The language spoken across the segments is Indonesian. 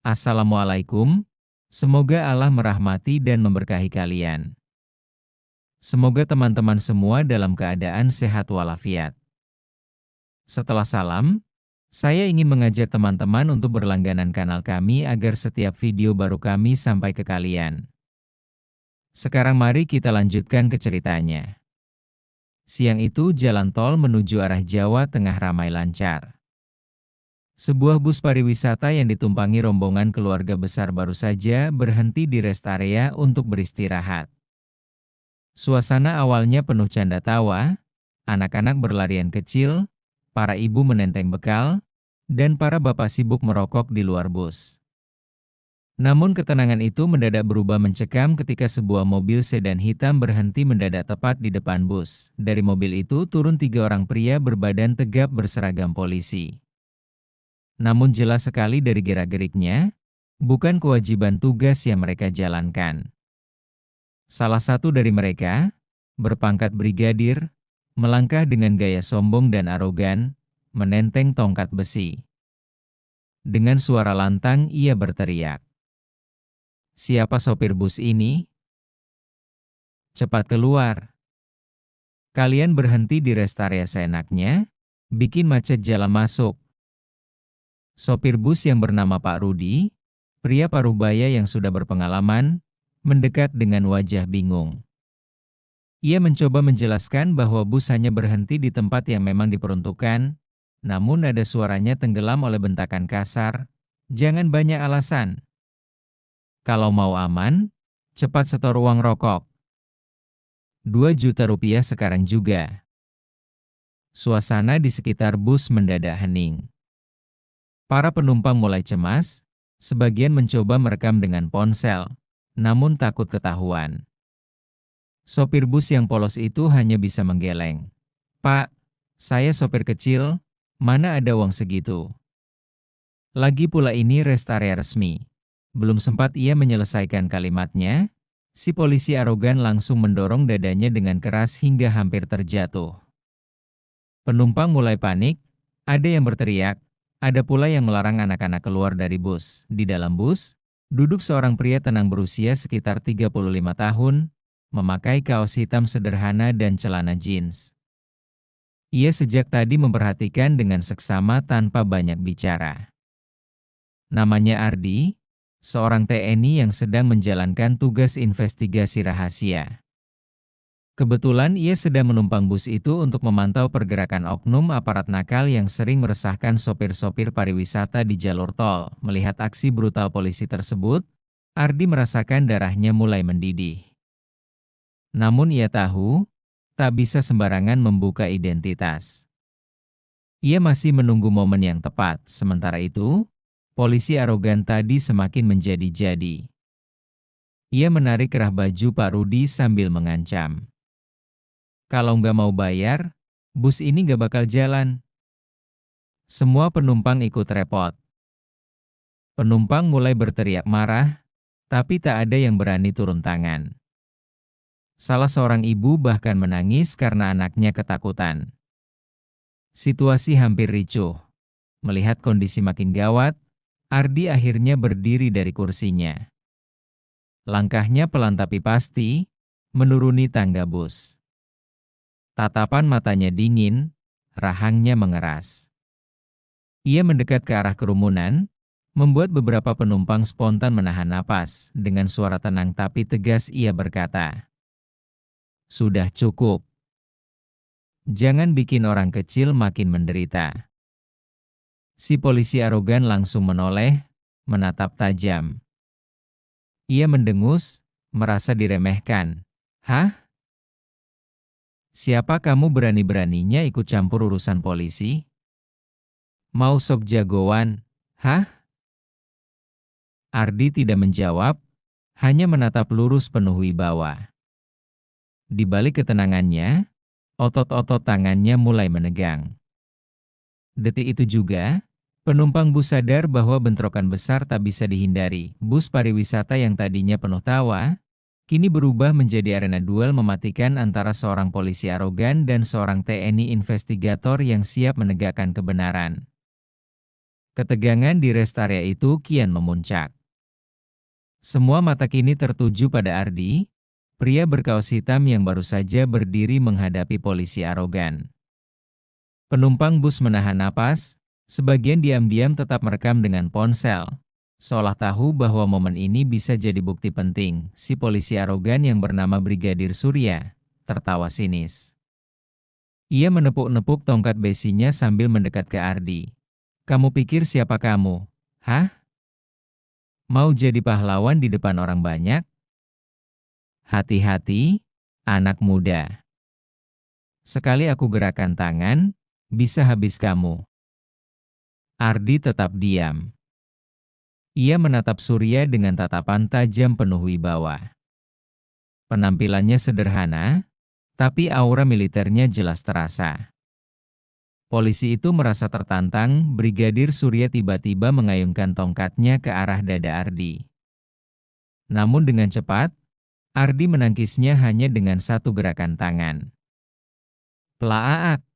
Assalamualaikum, semoga Allah merahmati dan memberkahi kalian. Semoga teman-teman semua dalam keadaan sehat walafiat. Setelah salam, saya ingin mengajak teman-teman untuk berlangganan kanal kami agar setiap video baru kami sampai ke kalian. Sekarang mari kita lanjutkan ke ceritanya. Siang itu jalan tol menuju arah Jawa Tengah ramai lancar. Sebuah bus pariwisata yang ditumpangi rombongan keluarga besar baru saja berhenti di rest area untuk beristirahat. Suasana awalnya penuh canda tawa, anak-anak berlarian kecil, para ibu menenteng bekal, dan para bapak sibuk merokok di luar bus. Namun ketenangan itu mendadak berubah mencekam ketika sebuah mobil sedan hitam berhenti mendadak tepat di depan bus. Dari mobil itu turun 3 orang pria berbadan tegap berseragam polisi. Namun jelas sekali dari gerak-geriknya, bukan kewajiban tugas yang mereka jalankan. Salah satu dari mereka, berpangkat brigadir, melangkah dengan gaya sombong dan arogan, menenteng tongkat besi. Dengan suara lantang ia berteriak, "Siapa sopir bus ini? Cepat keluar. Kalian berhenti di rest area seenaknya, bikin macet jalan masuk." Sopir bus yang bernama Pak Rudi, pria parubaya yang sudah berpengalaman, mendekat dengan wajah bingung. Ia mencoba menjelaskan bahwa bus hanya berhenti di tempat yang memang diperuntukkan, namun nada suaranya tenggelam oleh bentakan kasar, "Jangan banyak alasan. Kalau mau aman, cepat setor uang rokok. 2 juta rupiah sekarang juga." Suasana di sekitar bus mendadak hening. Para penumpang mulai cemas, sebagian mencoba merekam dengan ponsel, namun takut ketahuan. Sopir bus yang polos itu hanya bisa menggeleng. "Pak, saya sopir kecil, mana ada uang segitu? Lagi pula ini rest area resmi." Belum sempat ia menyelesaikan kalimatnya, si polisi arogan langsung mendorong dadanya dengan keras hingga hampir terjatuh. Penumpang mulai panik, ada yang berteriak, ada pula yang melarang anak-anak keluar dari bus. Di dalam bus, duduk seorang pria tenang berusia sekitar 35 tahun, memakai kaos hitam sederhana dan celana jeans. Ia sejak tadi memperhatikan dengan seksama tanpa banyak bicara. Namanya Ardi, seorang TNI yang sedang menjalankan tugas investigasi rahasia. Kebetulan ia sedang menumpang bus itu untuk memantau pergerakan oknum aparat nakal yang sering meresahkan sopir-sopir pariwisata di jalur tol. Melihat aksi brutal polisi tersebut, Ardi merasakan darahnya mulai mendidih. Namun ia tahu, tak bisa sembarangan membuka identitas. Ia masih menunggu momen yang tepat, sementara itu, polisi arogan tadi semakin menjadi-jadi. Ia menarik kerah baju Pak Rudi sambil mengancam. "Kalau nggak mau bayar, bus ini nggak bakal jalan." Semua penumpang ikut repot. Penumpang mulai berteriak marah, tapi tak ada yang berani turun tangan. Salah seorang ibu bahkan menangis karena anaknya ketakutan. Situasi hampir ricuh. Melihat kondisi makin gawat, Ardi akhirnya berdiri dari kursinya. Langkahnya pelan tapi pasti, menuruni tangga bus. Tatapan matanya dingin, rahangnya mengeras. Ia mendekat ke arah kerumunan, membuat beberapa penumpang spontan menahan napas. Dengan suara tenang tapi tegas ia berkata, "Sudah cukup. Jangan bikin orang kecil makin menderita." Si polisi arogan langsung menoleh, menatap tajam. Ia mendengus, merasa diremehkan. "Hah? Siapa kamu berani-beraninya ikut campur urusan polisi? Mau sok jagoan, hah?" Ardi tidak menjawab, hanya menatap lurus penuh wibawa. Di balik ketenangannya, otot-otot tangannya mulai menegang. Detik itu juga, penumpang bus sadar bahwa bentrokan besar tak bisa dihindari. Bus pariwisata yang tadinya penuh tawa, kini berubah menjadi arena duel mematikan antara seorang polisi arogan dan seorang TNI investigator yang siap menegakkan kebenaran. Ketegangan di rest area itu kian memuncak. Semua mata kini tertuju pada Ardi, pria berkaos hitam yang baru saja berdiri menghadapi polisi arogan. Penumpang bus menahan napas, sebagian diam-diam tetap merekam dengan ponsel, seolah tahu bahwa momen ini bisa jadi bukti penting. Si polisi arogan yang bernama Brigadir Surya tertawa sinis. Ia menepuk-nepuk tongkat besinya sambil mendekat ke Ardi. "Kamu pikir siapa kamu? Hah? Mau jadi pahlawan di depan orang banyak? Hati-hati, anak muda. Sekali aku gerakkan tangan, bisa habis kamu." Ardi tetap diam. Ia menatap Surya dengan tatapan tajam penuh wibawa. Penampilannya sederhana, tapi aura militernya jelas terasa. Polisi itu merasa tertantang. Brigadir Surya tiba-tiba mengayunkan tongkatnya ke arah dada Ardi. Namun dengan cepat, Ardi menangkisnya hanya dengan satu gerakan tangan. Plaaak!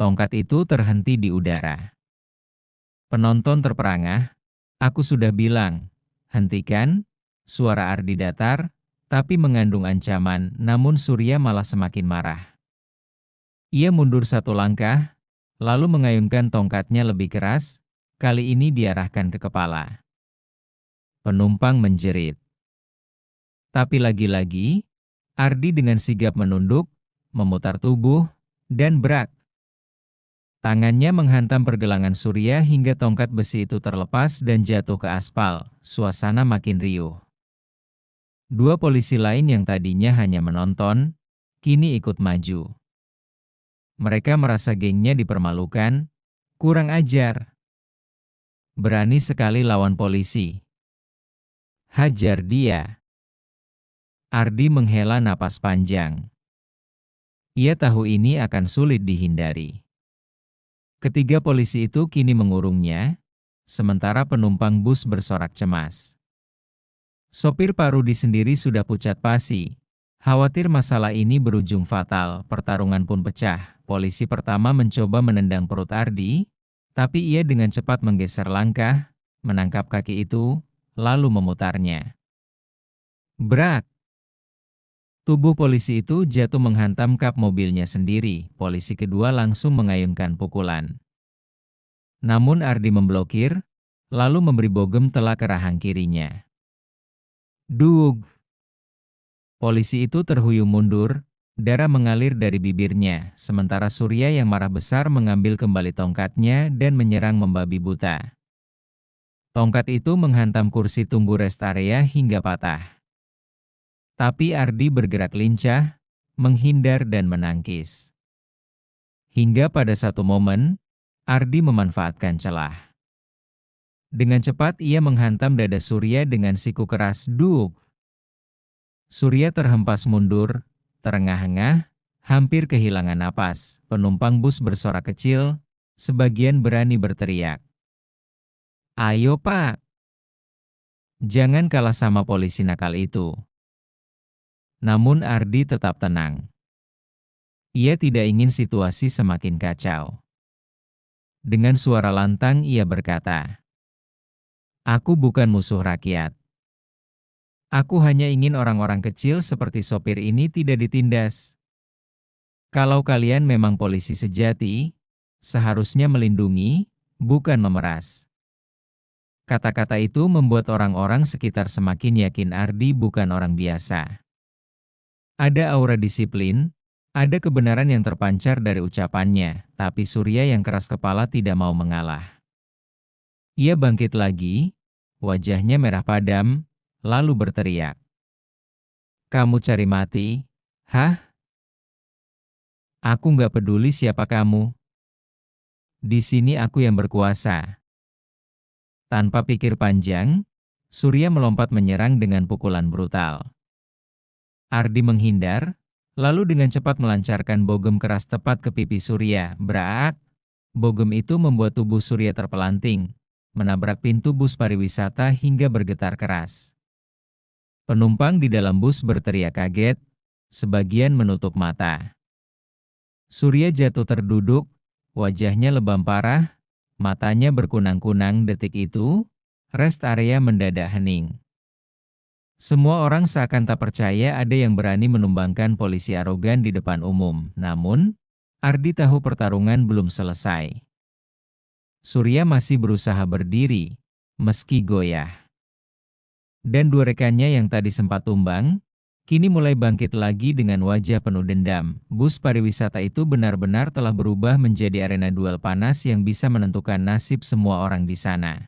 Tongkat itu terhenti di udara. Penonton terperangah. "Aku sudah bilang, hentikan!" Suara Ardi datar, tapi mengandung ancaman, namun Surya malah semakin marah. Ia mundur satu langkah, lalu mengayunkan tongkatnya lebih keras, kali ini diarahkan ke kepala. Penumpang menjerit. Tapi lagi-lagi, Ardi dengan sigap menunduk, memutar tubuh, dan brak. Tangannya menghantam pergelangan Surya hingga tongkat besi itu terlepas dan jatuh ke aspal. Suasana makin riuh. Dua polisi lain yang tadinya hanya menonton, kini ikut maju. Mereka merasa gengnya dipermalukan. Kurang ajar. Berani sekali lawan polisi. Hajar dia. Ardi menghela napas panjang. Ia tahu ini akan sulit dihindari. Ketiga polisi itu kini mengurungnya, sementara penumpang bus bersorak cemas. Sopir Parudi sendiri sudah pucat pasi. Khawatir masalah ini berujung fatal, pertarungan pun pecah. Polisi pertama mencoba menendang perut Ardi, tapi ia dengan cepat menggeser langkah, menangkap kaki itu, lalu memutarnya. Brak! Tubuh polisi itu jatuh menghantam kap mobilnya sendiri. Polisi kedua langsung mengayunkan pukulan. Namun Ardi memblokir, lalu memberi bogem telak ke rahang kirinya. Dug! Polisi itu terhuyung mundur, darah mengalir dari bibirnya, sementara Surya yang marah besar mengambil kembali tongkatnya dan menyerang membabi buta. Tongkat itu menghantam kursi tunggu rest area hingga patah. Tapi Ardi bergerak lincah, menghindar dan menangkis. Hingga pada satu momen, Ardi memanfaatkan celah. Dengan cepat ia menghantam dada Surya dengan siku keras, dug! Surya terhempas mundur, terengah-engah, hampir kehilangan napas. Penumpang bus bersorak kecil, sebagian berani berteriak. Ayo Pak! Jangan kalah sama polisi nakal itu. Namun Ardi tetap tenang. Ia tidak ingin situasi semakin kacau. Dengan suara lantang ia berkata, "Aku bukan musuh rakyat. Aku hanya ingin orang-orang kecil seperti sopir ini tidak ditindas. Kalau kalian memang polisi sejati, seharusnya melindungi, bukan memeras." Kata-kata itu membuat orang-orang sekitar semakin yakin Ardi bukan orang biasa. Ada aura disiplin, ada kebenaran yang terpancar dari ucapannya, tapi Surya yang keras kepala tidak mau mengalah. Ia bangkit lagi, wajahnya merah padam, lalu berteriak. "Kamu cari mati? Hah? Aku nggak peduli siapa kamu. Di sini aku yang berkuasa." Tanpa pikir panjang, Surya melompat menyerang dengan pukulan brutal. Ardi menghindar, lalu dengan cepat melancarkan bogem keras tepat ke pipi Surya. Brak! Bogem itu membuat tubuh Surya terpelanting, menabrak pintu bus pariwisata hingga bergetar keras. Penumpang di dalam bus berteriak kaget, sebagian menutup mata. Surya jatuh terduduk, wajahnya lebam parah, Matanya berkunang-kunang detik itu, rest area mendadak hening. Semua orang seakan tak percaya ada yang berani menumbangkan polisi arogan di depan umum. Namun, Ardi tahu pertarungan belum selesai. Surya masih berusaha berdiri, meski goyah. Dan dua rekannya yang tadi sempat tumbang, kini mulai bangkit lagi dengan wajah penuh dendam. Bus pariwisata itu benar-benar telah berubah menjadi arena duel panas yang bisa menentukan nasib semua orang di sana.